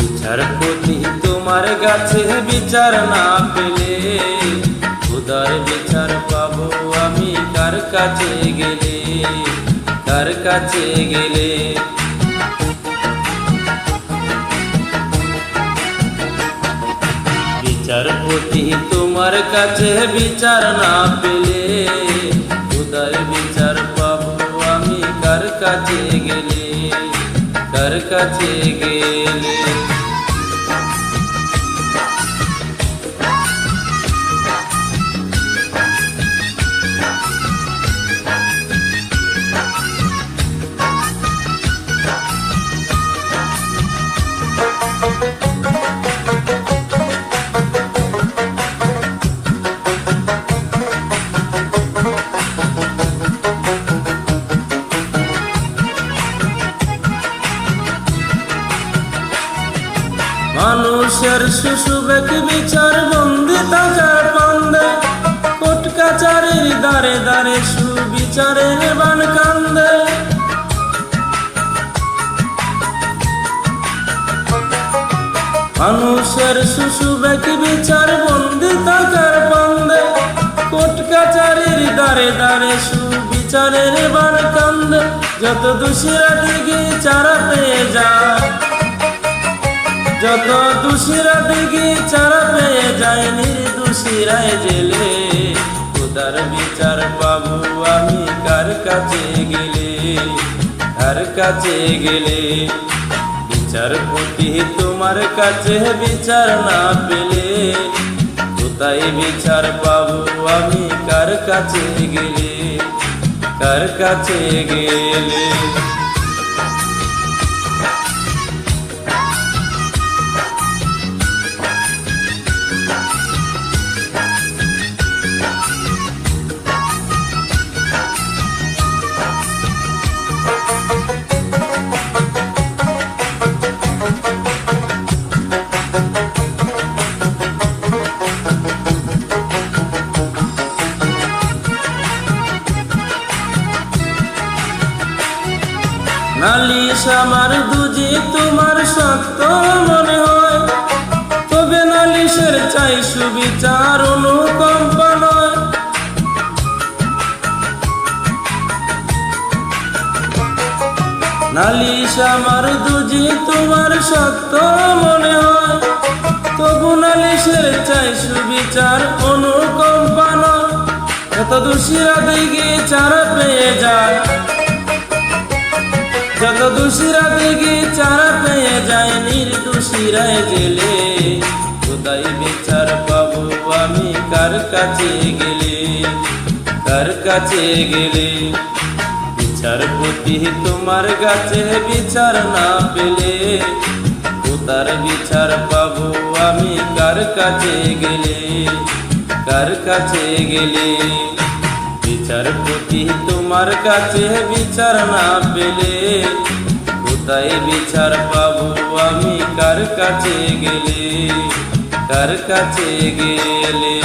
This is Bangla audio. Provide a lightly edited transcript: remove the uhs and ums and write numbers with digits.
বিচারপতি তোমার কাছে বিচার না পেলে খোদার বিচার পাবো আমি কার কাছে গেলে, কার কাছে গেলে। বিচারপতি তোমার কাছে বিচার না পেলে খোদার বিচার পাবো আমি কার কাছে গেলে, কার কাছে গেলে। মানুষের সুসুবেক বিচার বন্দি থাকার বন্দে, কোর্ট কাচারির দ্বারে দ্বারে সুবিচারের বান কান্দে। মানুষের সুসুবেক বিচার বন্দি থাকার বন্দে, কোর্ট কাচারির দ্বারে দ্বারে সুবিচারের বান কান্দে। যত দোষীরা দিকে চারা পেয়ে যায়, যত দোষীরা দিকে চারা পেয়ে যায়, নির্দোষীরাই জেলে। খোদার বিচার পাবো আমি কার কাছে গেলে, কার কাছে গেলে। বিচারপতি তোমার কাছে বিচার না পেলে কোথায় বিচার পাবো আমি কার কাছে গেলে, কার কাছে গেলে। নালিশ আমার দুজি তোমার সত্য মনে হয়, তবে নালিশের চাই সুবিচার অনুকম্পা নয়। নালিশ আমার দুজি তোমার সত্য মনে হয়, তবু নালিশের চাই সুবিচার অনুকম্পা নয়। এত দোষীরা দিকে চারা পেয়ে যায়, যত দোষীরা দিকে চারা পেয়ে যায়, নির্দোষীরাই জেলে। কোথায় বিচার পাবো আমি কার কাছে গেলে, কার কাছে গেলে। বিচারপতি তোমার কাছে বিচার না পেলে কোথার বিচার পাবো আমি কার কাছে গেলে, কার কাছে গেলে। বিচারপতি তোমার কাছে বিচার না পেলে কোথায় বিচার পাবো আমি কার কাছে গেলে, কার কাছে গেলে।